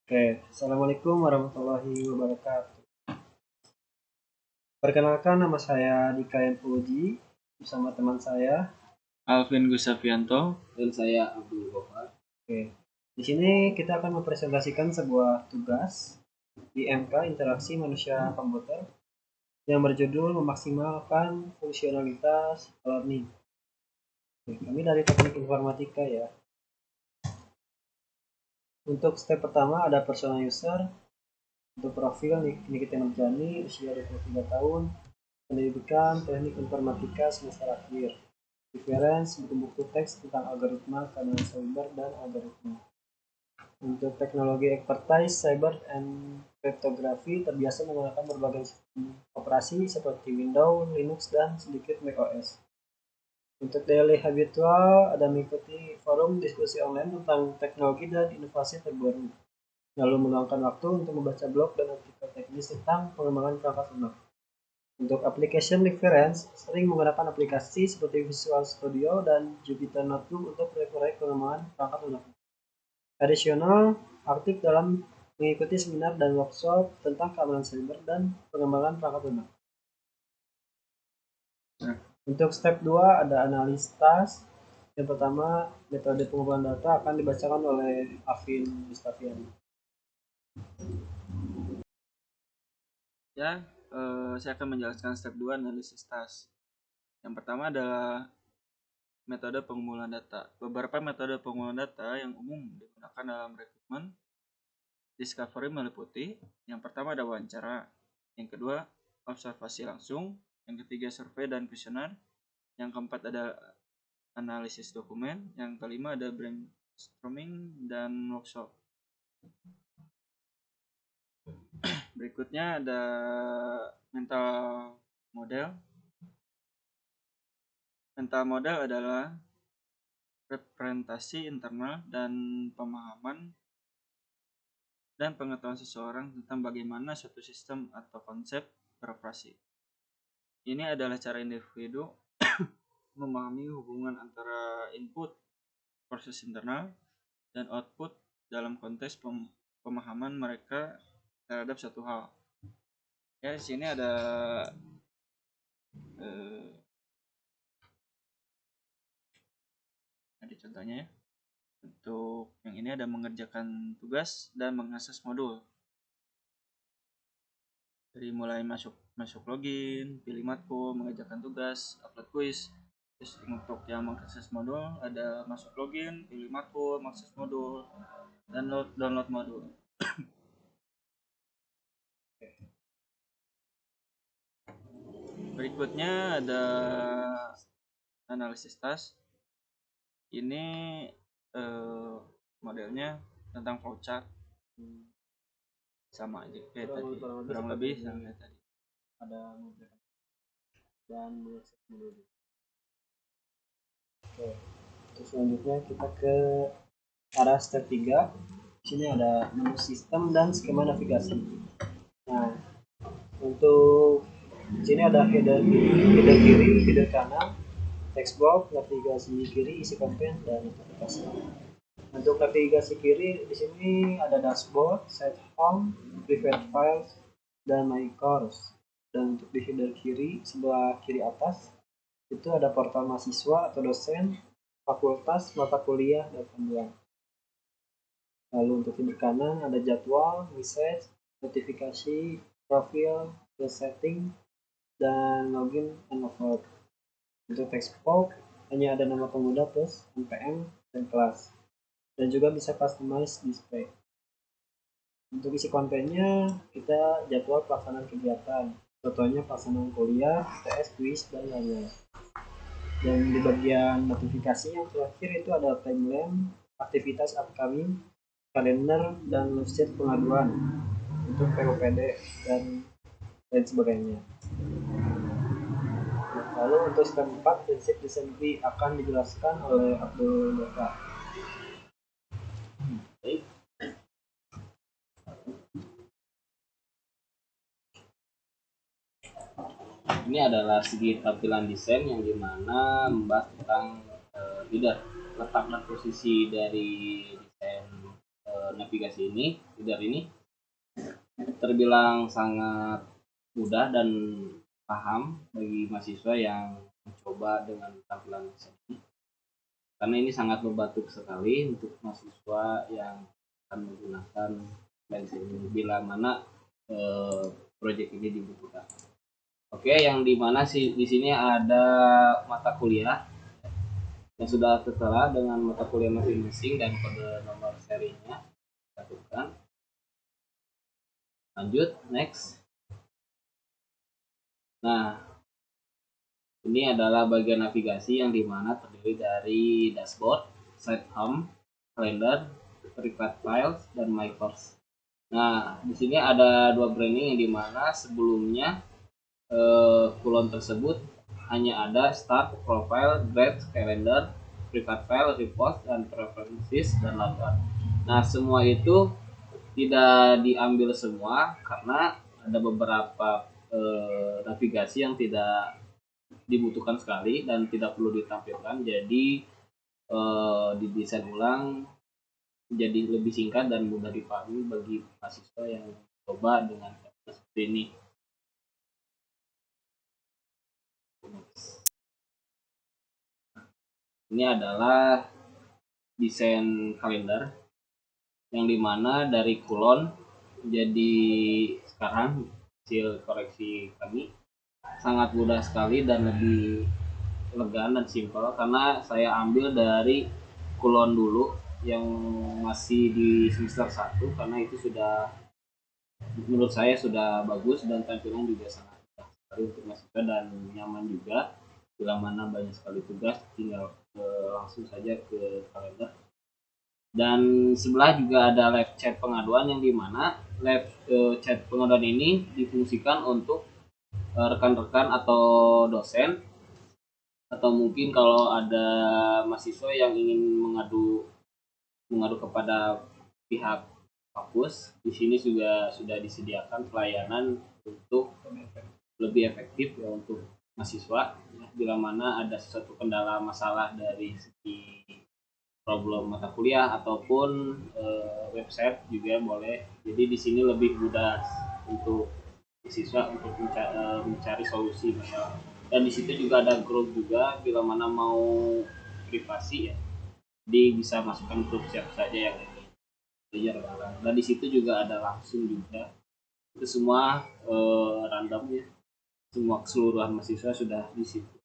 Oke, Assalamualaikum warahmatullahi wabarakatuh. Perkenalkan, nama saya Dika Puji bersama teman saya Alvin Gusafianto. Dan saya Abdul Gofar. Oke, di sini kita akan mempresentasikan sebuah tugas IMK Interaksi Manusia Komputer yang berjudul memaksimalkan fungsionalitas learning. Oke, kami dari Teknik Informatika ya. Untuk step pertama ada personal user. Untuk profil Nikita Nurjani, usia 23 tahun, pendidikan teknik informatika semester akhir. Reference buku-buku teks tentang algoritma, keamanan cyber, dan algoritma. Untuk teknologi expertise, cyber and cryptography terbiasa menggunakan berbagai sistem operasi seperti Windows, Linux, dan sedikit macOS. Untuk daily habitual, ada mengikuti forum diskusi online tentang teknologi dan inovasi terbaru, lalu meluangkan waktu untuk membaca blog dan artikel teknis tentang pengembangan perangkat lunak. Untuk application reference, sering menggunakan aplikasi seperti Visual Studio dan Jupyter Notebook untuk proyek-proyek pengembangan perangkat lunak. Additional, aktif dalam mengikuti seminar dan workshop tentang keamanan cyber dan pengembangan perangkat lunak. Untuk step 2 ada analis task. Yang pertama, metode pengumpulan data akan dibacakan oleh Alvin Gustavian. Ya, saya akan menjelaskan step 2 analisis task. Yang pertama adalah metode pengumpulan data. Beberapa metode pengumpulan data yang umum digunakan dalam rekrutmen discovery meliputi yang pertama ada wawancara, yang kedua observasi langsung, yang ketiga survei dan kuesioner, yang keempat ada analisis dokumen, yang kelima ada brainstorming dan workshop. Berikutnya ada mental model. Mental model adalah representasi internal dan pemahaman dan pengetahuan seseorang tentang bagaimana suatu sistem atau konsep beroperasi. Ini adalah cara individu memahami hubungan antara input proses internal dan output dalam konteks pemahaman mereka terhadap satu hal. Ya, di sini ada contohnya ya. Untuk yang ini ada mengerjakan tugas dan mengakses modul. Dari mulai masuk login, pilih matkul, mengerjakan tugas, upload kuis. Terus untuk yang mengakses modul ada masuk login, pilih matkul, mengakses modul, dan download modul. Berikutnya ada analisis task. Ini modelnya tentang flowchart. Sama aja kayak tadi, kurang lebih sama kayak tadi. Ada dan mengakses modul. Oke, terus selanjutnya kita ke arah step 3. Di sini ada menu sistem dan skema navigasi. Nah, untuk di sini ada header kiri, header kanan, text box, navigasi kiri, isi konten, dan notifikasi. Untuk navigasi kiri di sini ada dashboard, set home, private files, dan my course. Dan untuk di header kiri sebelah kiri atas itu ada portal mahasiswa atau dosen, fakultas, mata kuliah, dan panduan. Lalu untuk header kanan ada jadwal, message, notifikasi, profil, setting, dan login and logout. Untuk text box hanya ada nama pemuda plus NPM dan kelas, dan juga bisa customize display. Untuk isi kontennya kita jadwal pelaksanaan kegiatan, contohnya pelaksanaan kuliah, TS, kuis, dan lain-lain. Dan di bagian notifikasi yang terakhir itu ada timeline, aktivitas upcoming, kalender, dan website pengaduan untuk POPD dan lain sebagainya. Lalu untuk step 4, prinsip desain UI akan dijelaskan oleh Abdul Gofar. Ini adalah segi tampilan desain yang dimana membahas tentang letak dan posisi dari desain navigasi ini, feeder ini terbilang sangat mudah dan paham bagi mahasiswa yang mencoba dengan tampilan desain ini, karena ini sangat membantu sekali untuk mahasiswa yang akan menggunakan desain ini bila mana proyek ini dibutuhkan. Oke, yang dimana sih di sini ada mata kuliah yang sudah tertera dengan mata kuliah masing-masing dan kode nomor serinya. Lakukan. Lanjut, next. Nah, ini adalah bagian navigasi yang dimana terdiri dari dashboard, site home, calendar, private files, dan my course. Nah, di sini ada dua branding yang dimana sebelumnya kulon tersebut hanya ada start, profile, grade, calendar, private file, report, dan preferences, dan logout. Nah, semua itu tidak diambil semua karena ada beberapa navigasi yang tidak dibutuhkan sekali dan tidak perlu ditampilkan, jadi didesain ulang jadi lebih singkat dan mudah dipahami bagi mahasiswa yang coba dengan seperti ini. Ini adalah desain kalender yang dimana dari kulon jadi sekarang hasil koreksi kami sangat mudah sekali dan lebih elegan dan simpel, karena saya ambil dari kulon dulu yang masih di semester 1 karena itu sudah menurut saya sudah bagus dan tampilan juga sangat mudah sekali untuk mahasiswa dan nyaman juga bila mana banyak sekali tugas tinggal langsung saja ke kalender. Dan sebelah juga ada live chat pengaduan yang dimana live chat pengaduan ini difungsikan untuk rekan-rekan atau dosen, atau mungkin kalau ada mahasiswa yang ingin mengadu kepada pihak kampus. Di sini juga sudah disediakan pelayanan untuk lebih efektif ya untuk mahasiswa bila mana ada sesuatu kendala masalah dari segi problem mata kuliah ataupun website juga boleh. Jadi di sini lebih mudah untuk siswa untuk mencari solusi masalah. Dan di situ juga ada grup juga bila mana mau privasi ya, jadi bisa masukkan grup siapa saja yang ingin belajar bareng. Dan di situ juga ada langsung juga. Itu semua random ya. Semua keseluruhan mahasiswa sudah di situ.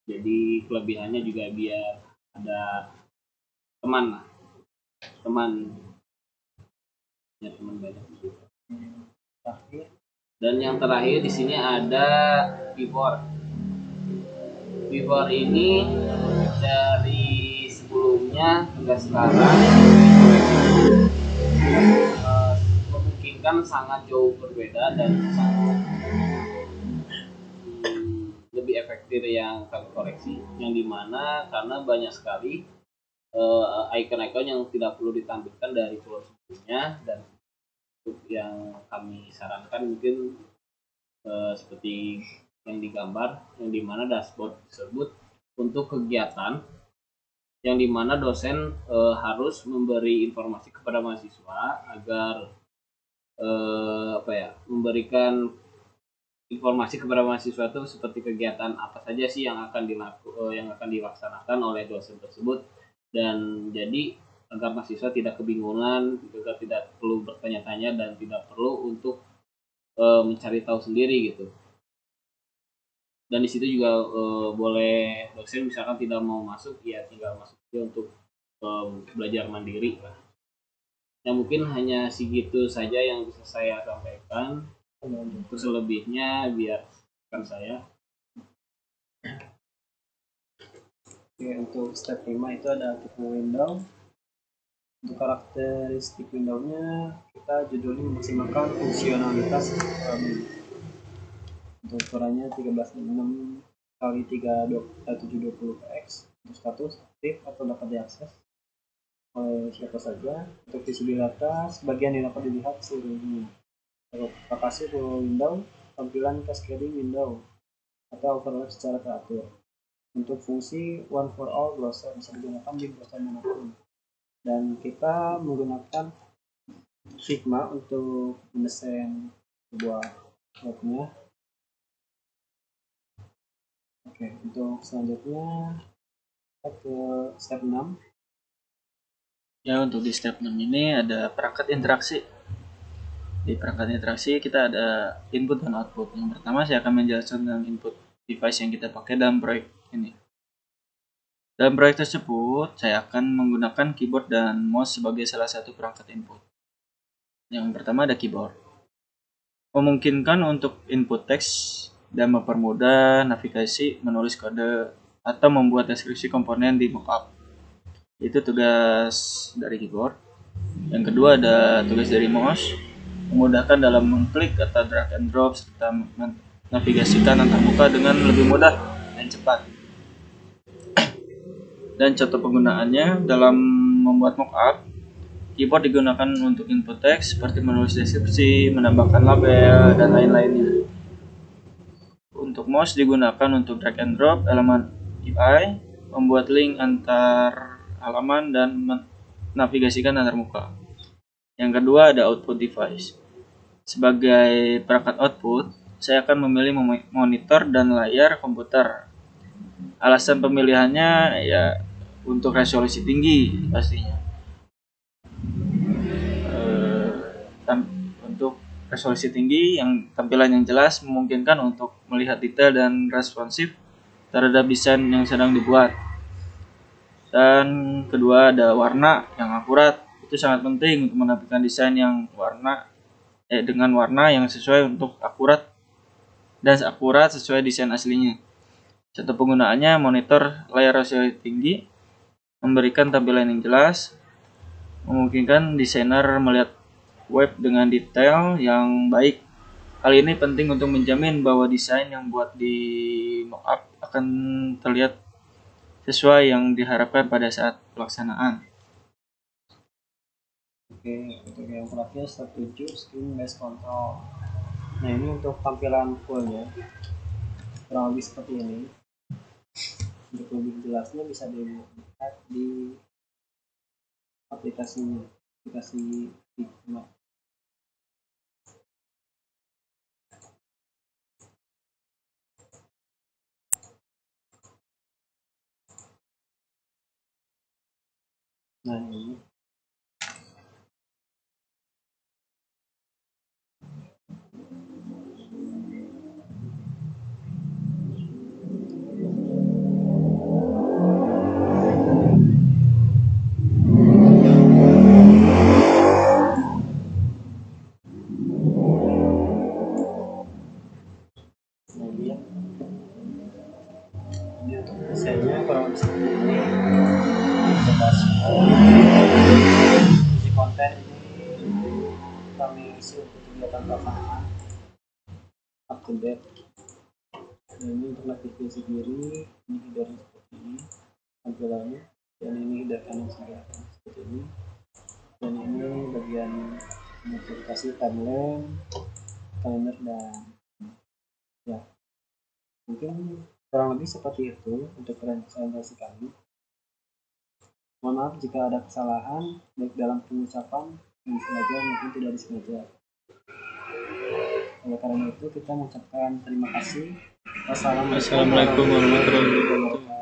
Jadi kelebihannya juga biar ada teman ya, teman banyak juga. Dan yang terakhir di sini ada before ini dari sebelumnya hingga sekarang memungkinkan sangat jauh berbeda dan sangat lebih efektif yang kami koreksi, yang dimana karena banyak sekali icon-icon yang tidak perlu ditampilkan dari kulon sebelumnya, dan yang kami sarankan mungkin seperti yang digambar, yang dimana dashboard tersebut untuk kegiatan yang dimana dosen harus memberi informasi kepada mahasiswa agar memberikan informasi kepada mahasiswa itu seperti kegiatan apa saja sih yang akan dilaksanakan oleh dosen tersebut, dan jadi agar mahasiswa tidak kebingungan, juga tidak perlu bertanya-tanya dan tidak perlu untuk mencari tahu sendiri gitu. Dan di situ juga boleh dosen misalkan tidak mau masuk ya tinggal masuk aja untuk belajar mandiri lah. Ya mungkin hanya segitu saja yang bisa saya sampaikan. Untuk selebihnya biar kan saya. Oke, untuk step 5 itu ada tipe window. Untuk karakteristik window-nya kita judulnya memaksimalkan fungsionalitas. Untuk ukurannya 13.6 kali 720x. Untuk status aktif atau dapat diakses oleh siapa saja. Untuk visibilitas bagian yang dapat dilihat seluruhnya. Untuk lokasi full window, tampilan cascading window atau overlap secara teratur. Untuk fungsi one for all browser bisa digunakan di browser manapun. dan kita menggunakan Figma untuk mendesain sebuah webnya. Oke, untuk selanjutnya kita ke step 6. Ya, untuk di step 6 ini ada perangkat interaksi. Di perangkat interaksi kita ada input dan output. Yang pertama saya akan menjelaskan tentang input device yang kita pakai dalam proyek ini. Dalam proyek tersebut, saya akan menggunakan keyboard dan mouse sebagai salah satu perangkat input. Yang pertama ada keyboard. Memungkinkan untuk input teks dan mempermudah navigasi, menulis kode, atau membuat deskripsi komponen di mockup. Itu tugas dari keyboard. Yang kedua ada tugas dari mouse, memudahkan dalam mengklik atau drag and drop serta menavigasikan antar muka dengan lebih mudah dan cepat. Dan contoh penggunaannya dalam membuat mockup, keyboard digunakan untuk input teks seperti menulis deskripsi, menambahkan label, dan lain-lainnya. Untuk mouse digunakan untuk drag and drop elemen UI, membuat link antar halaman, dan menavigasikan antar muka. Yang kedua ada output device. Sebagai perangkat output, saya akan memilih monitor dan layar komputer. Alasan pemilihannya ya untuk resolusi tinggi pastinya. Untuk resolusi tinggi yang tampilan yang jelas memungkinkan untuk melihat detail dan responsif terhadap desain yang sedang dibuat. Dan kedua ada warna yang akurat. Itu sangat penting untuk menampilkan desain yang dengan warna yang sesuai untuk akurat sesuai desain aslinya. Contoh penggunaannya monitor layar resolusi tinggi memberikan tampilan yang jelas, memungkinkan desainer melihat web dengan detail yang baik. Hal ini penting untuk menjamin bahwa desain yang buat di mockup akan terlihat sesuai yang diharapkan pada saat pelaksanaan. Oke, untuk yang terakhir step 7 screen based control. Nah, ini untuk tampilan fullnya kurang lebih seperti ini. Untuk lebih jelasnya bisa dilihat di aplikasi Figma. Nah, ini untuk desainnya kurang lebih seperti ini. Isi konten ini kami isi untuk kegiatan pelaksanaan up to date. Nah, ini untuk navigasi kiri, ini headernya seperti ini tampilannya, dan ini header kanan seperti ini, dan ini bagian notifikasi timeline, kalender, dan ya mungkin kurang lebih seperti itu untuk presentasi kami. Mohon maaf jika ada kesalahan baik dalam pengucapan yang sengaja maupun tidak disengaja. Oleh karena itu kita mengucapkan terima kasih. Wassalamualaikum warahmatullahi wabarakatuh.